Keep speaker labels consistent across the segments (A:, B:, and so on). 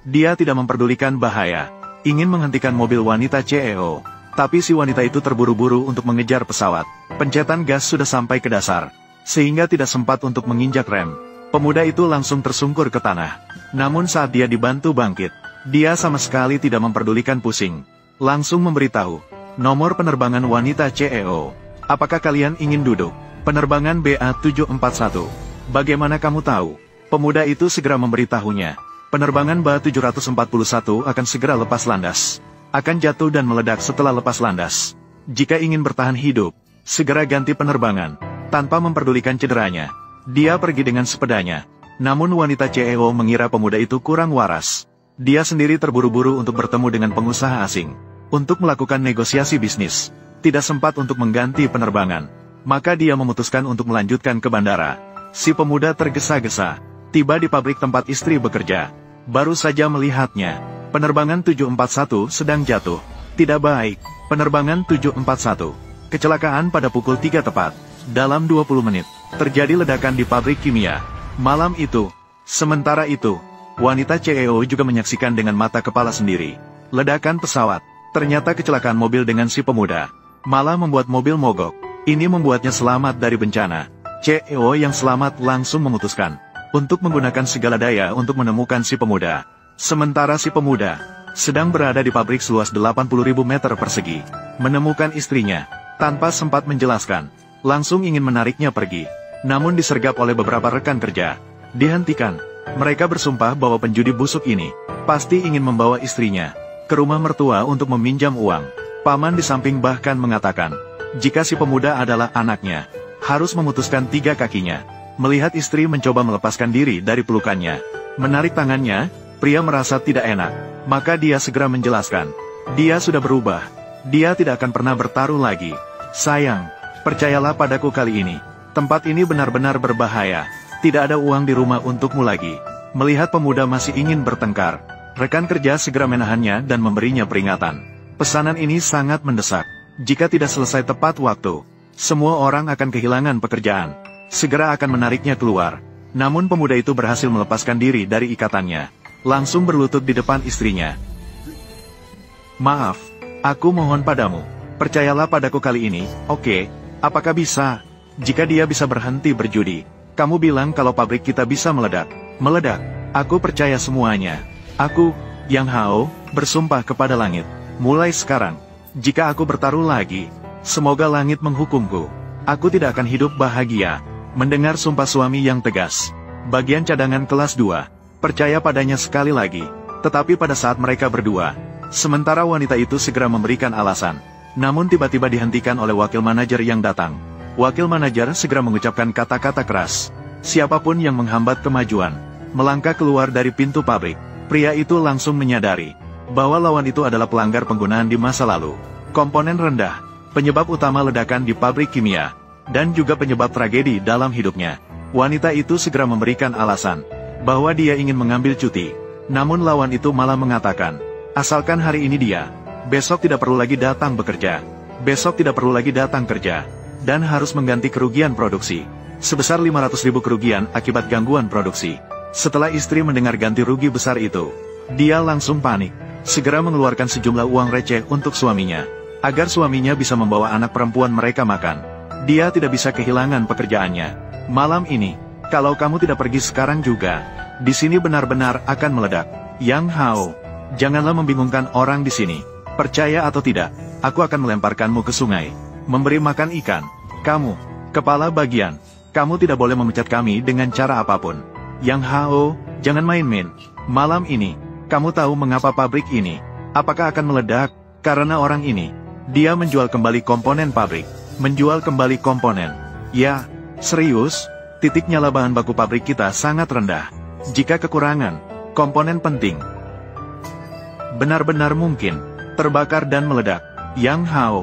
A: Dia tidak memperdulikan bahaya, ingin menghentikan mobil wanita CEO. Tapi si wanita itu terburu-buru untuk mengejar pesawat. Pencetan gas sudah sampai ke dasar, sehingga tidak sempat untuk menginjak rem. Pemuda itu langsung tersungkur ke tanah. Namun saat dia dibantu bangkit, dia sama sekali tidak memperdulikan pusing. Langsung memberitahu, nomor penerbangan wanita CEO. Apakah kalian ingin duduk? Penerbangan BA741. Bagaimana kamu tahu? Pemuda itu segera memberitahunya. Penerbangan BA741 akan segera lepas landas. Akan jatuh dan meledak setelah lepas landas. Jika ingin bertahan hidup, segera ganti penerbangan. Tanpa memperdulikan cederanya, dia pergi dengan sepedanya. Namun wanita CEO mengira pemuda itu kurang waras. Dia sendiri terburu-buru untuk bertemu dengan pengusaha asing. Untuk melakukan negosiasi bisnis. Tidak sempat untuk mengganti penerbangan. Maka dia memutuskan untuk melanjutkan ke bandara. Si pemuda tergesa-gesa. Tiba di pabrik tempat istri bekerja. Baru saja melihatnya. Penerbangan 741 sedang jatuh. Tidak baik. Penerbangan 741. Kecelakaan pada pukul 3 tepat. Dalam 20 menit, terjadi ledakan di pabrik kimia. Malam itu. Sementara itu, wanita CEO juga menyaksikan dengan mata kepala sendiri. Ledakan pesawat. Ternyata kecelakaan mobil dengan si pemuda. Malah membuat mobil mogok. Ini membuatnya selamat dari bencana. CEO yang selamat langsung memutuskan untuk menggunakan segala daya untuk menemukan si pemuda. Sementara si pemuda sedang berada di pabrik seluas 80.000 meter persegi, menemukan istrinya, tanpa sempat menjelaskan, langsung ingin menariknya pergi, namun disergap oleh beberapa rekan kerja. Dihentikan. Mereka bersumpah bahwa penjudi busuk ini pasti ingin membawa istrinya ke rumah mertua untuk meminjam uang. Paman di samping bahkan mengatakan, jika si pemuda adalah anaknya, harus memutuskan 3 kakinya. Melihat istri mencoba melepaskan diri dari pelukannya, menarik tangannya, pria merasa tidak enak, maka dia segera menjelaskan. Dia sudah berubah. Dia tidak akan pernah bertaruh lagi. Sayang, percayalah padaku kali ini. Tempat ini benar-benar berbahaya. Tidak ada uang di rumah untukmu lagi. Melihat pemuda masih ingin bertengkar, rekan kerja segera menahannya dan memberinya peringatan. Pesanan ini sangat mendesak. Jika tidak selesai tepat waktu, semua orang akan kehilangan pekerjaan. Segera akan menariknya keluar. Namun pemuda itu berhasil melepaskan diri dari ikatannya. Langsung berlutut di depan istrinya. Maaf, aku mohon padamu. Percayalah padaku kali ini, oke? Apakah bisa? Jika dia bisa berhenti berjudi, kamu bilang kalau pabrik kita bisa meledak. Meledak, aku percaya semuanya. Aku, Yang Hao, bersumpah kepada langit. Mulai sekarang, jika aku bertaruh lagi, semoga langit menghukumku. Aku tidak akan hidup bahagia. Mendengar sumpah suami yang tegas. Bagian cadangan kelas 2. Percaya padanya sekali lagi. Tetapi pada saat mereka berdua, sementara wanita itu segera memberikan alasan. Namun tiba-tiba dihentikan oleh wakil manajer yang datang. Wakil manajer segera mengucapkan kata-kata keras. Siapapun yang menghambat kemajuan, melangkah keluar dari pintu pabrik. Pria itu langsung menyadari bahwa lawan itu adalah pelanggar penggunaan di masa lalu. Komponen rendah, penyebab utama ledakan di pabrik kimia, dan juga penyebab tragedi dalam hidupnya. Wanita itu segera memberikan alasan bahwa dia ingin mengambil cuti. Namun lawan itu malah mengatakan, asalkan hari ini dia, besok tidak perlu lagi datang bekerja. Besok tidak perlu lagi datang kerja. Dan harus mengganti kerugian produksi. Sebesar 500.000 kerugian akibat gangguan produksi. Setelah istri mendengar ganti rugi besar itu, dia langsung panik. Segera mengeluarkan sejumlah uang receh untuk suaminya. Agar suaminya bisa membawa anak perempuan mereka makan. Dia tidak bisa kehilangan pekerjaannya. Malam ini, kalau kamu tidak pergi sekarang juga, di sini benar-benar akan meledak. Yang Hao, janganlah membingungkan orang di sini. Percaya atau tidak, aku akan melemparkanmu ke sungai, memberi makan ikan. Kamu, kepala bagian, kamu tidak boleh memecat kami dengan cara apapun. Yang Hao, jangan main-main. Malam ini, kamu tahu mengapa pabrik ini, apakah akan meledak? Karena orang ini, dia menjual kembali komponen pabrik. Menjual kembali komponen. Ya, serius? Titik nyala bahan baku pabrik kita sangat rendah. Jika kekurangan komponen penting, benar-benar mungkin terbakar dan meledak. Yang Hao,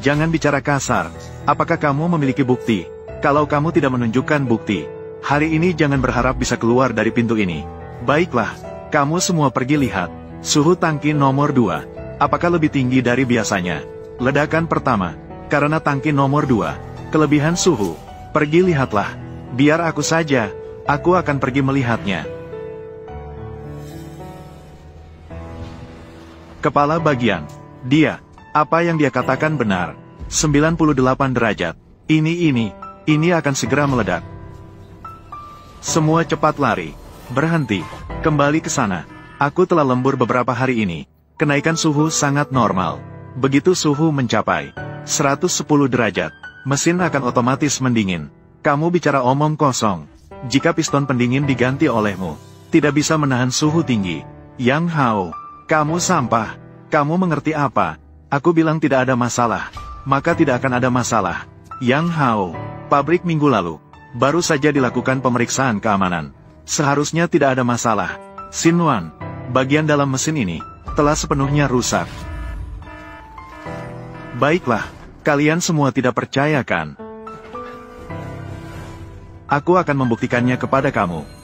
A: jangan bicara kasar. Apakah kamu memiliki bukti? Kalau kamu tidak menunjukkan bukti, hari ini jangan berharap bisa keluar dari pintu ini. Baiklah, kamu semua pergi lihat. Suhu tangki nomor 2. Apakah lebih tinggi dari biasanya? Ledakan pertama. Karena tangki nomor 2. Kelebihan suhu. Pergi lihatlah. Biar aku saja, aku akan pergi melihatnya. Kepala bagian. Dia. Apa yang dia katakan benar. 98 derajat. Ini akan segera meledak. Semua cepat lari. Berhenti. Kembali ke sana. Aku telah lembur beberapa hari ini. Kenaikan suhu sangat normal. Begitu suhu mencapai 110 derajat, mesin akan otomatis mendingin. Kamu bicara omong kosong. Jika piston pendingin diganti olehmu, tidak bisa menahan suhu tinggi. Yang Hao, kamu sampah. Kamu mengerti apa? Aku bilang tidak ada masalah, maka tidak akan ada masalah. Yang Hao, pabrik minggu lalu baru saja dilakukan pemeriksaan keamanan. Seharusnya tidak ada masalah. Xinwan, bagian dalam mesin ini telah sepenuhnya rusak. Baiklah, kalian semua tidak percaya kan? Aku akan membuktikannya kepada kamu.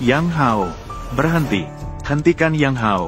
A: Yang Hao, berhenti. Hentikan Yang Hao.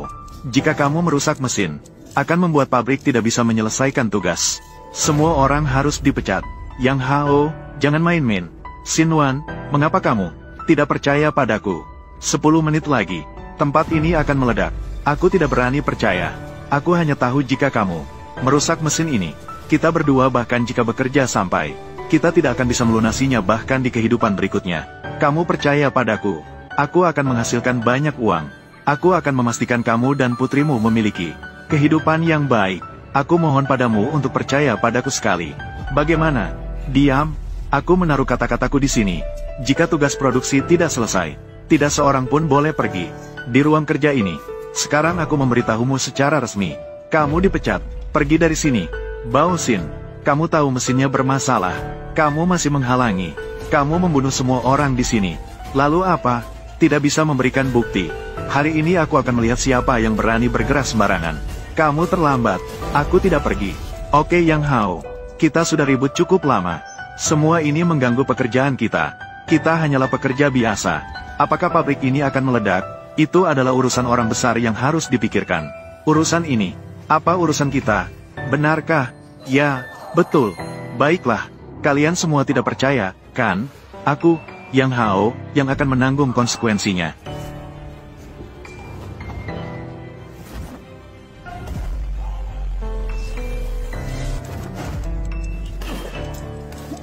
A: Jika kamu merusak mesin, akan membuat pabrik tidak bisa menyelesaikan tugas. Semua orang harus dipecat. Yang Hao, jangan main-main. Xinwan, mengapa kamu tidak percaya padaku? 10 menit lagi, tempat ini akan meledak. Aku tidak berani percaya. Aku hanya tahu jika kamu merusak mesin ini, kita berdua bahkan jika bekerja sampai, kita tidak akan bisa melunasinya bahkan di kehidupan berikutnya. Kamu percaya padaku. Aku akan menghasilkan banyak uang. Aku akan memastikan kamu dan putrimu memiliki kehidupan yang baik. Aku mohon padamu untuk percaya padaku sekali. Bagaimana? Diam. Aku menaruh kata-kataku di sini. Jika tugas produksi tidak selesai, tidak seorang pun boleh pergi di ruang kerja ini. Sekarang aku memberitahumu secara resmi. Kamu dipecat. Pergi dari sini. Bao Xin, kamu tahu mesinnya bermasalah. Kamu masih menghalangi. Kamu membunuh semua orang di sini. Lalu apa? Tidak bisa memberikan bukti. Hari ini aku akan melihat siapa yang berani bergerak sembarangan. Kamu terlambat. Aku tidak pergi. Oke Yang Hao. Kita sudah ribut cukup lama. Semua ini mengganggu pekerjaan kita. Kita hanyalah pekerja biasa. Apakah pabrik ini akan meledak? Itu adalah urusan orang besar yang harus dipikirkan. Urusan ini. Apa urusan kita? Benarkah? Ya, betul. Baiklah. Kalian semua tidak percaya, kan? Aku, Yang Hao, yang akan menanggung konsekuensinya.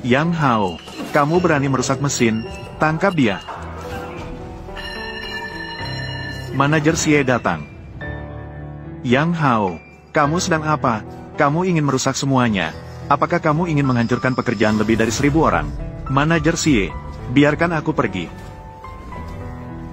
A: Yang Hao, kamu berani merusak mesin, tangkap dia. Manajer Xie datang. Yang Hao, kamu sedang apa? Kamu ingin merusak semuanya. Apakah kamu ingin menghancurkan pekerjaan lebih dari 1000 orang? Manajer Xie, biarkan aku pergi.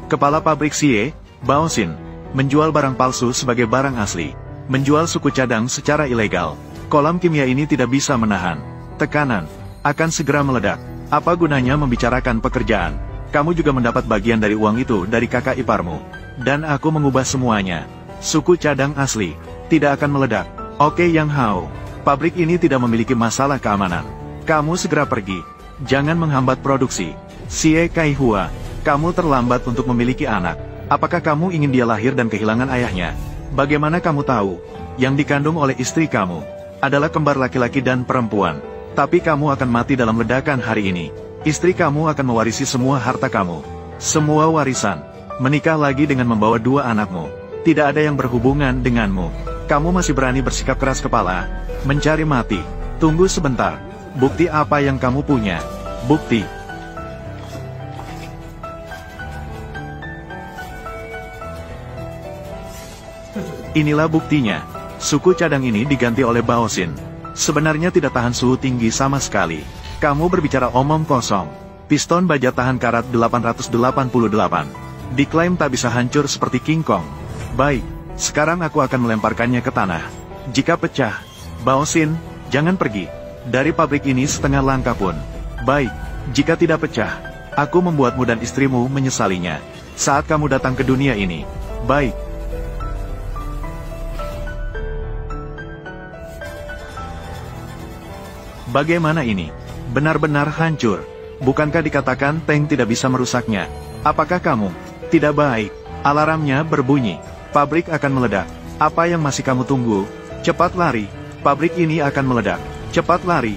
A: Kepala pabrik Xie, Bao Xin, menjual barang palsu sebagai barang asli. Menjual suku cadang secara ilegal. Kolam kimia ini tidak bisa menahan tekanan. Akan segera meledak. Apa gunanya membicarakan pekerjaan? Kamu juga mendapat bagian dari uang itu dari kakak iparmu. Dan aku mengubah semuanya. Suku cadang asli. Tidak akan meledak. Oke Yang Hao. Pabrik ini tidak memiliki masalah keamanan. Kamu segera pergi. Jangan menghambat produksi. Xie Kaihua, kamu terlambat untuk memiliki anak. Apakah kamu ingin dia lahir dan kehilangan ayahnya? Bagaimana kamu tahu? Yang dikandung oleh istri kamu adalah kembar laki-laki dan perempuan. Tapi kamu akan mati dalam ledakan hari ini. Istri kamu akan mewarisi semua harta kamu. Semua warisan. Menikah lagi dengan membawa 2 anakmu. Tidak ada yang berhubungan denganmu. Kamu masih berani bersikap keras kepala? Mencari mati. Tunggu sebentar. Bukti apa yang kamu punya? Bukti. Inilah buktinya. Suku cadang ini diganti oleh Bao Xin. Sebenarnya tidak tahan suhu tinggi sama sekali. Kamu berbicara omong kosong. Piston baja tahan karat 888. Diklaim tak bisa hancur seperti King Kong. Baik, sekarang aku akan melemparkannya ke tanah. Jika pecah, Bao Xin, jangan pergi dari pabrik ini setengah langkah pun. Baik, jika tidak pecah, aku membuatmu dan istrimu menyesalinya saat kamu datang ke dunia ini. Baik. Bagaimana ini? Benar-benar hancur. Bukankah dikatakan tank tidak bisa merusaknya? Apakah kamu tidak baik? Alarmnya berbunyi. Pabrik akan meledak. Apa yang masih kamu tunggu? Cepat lari. Pabrik ini akan meledak. Cepat lari.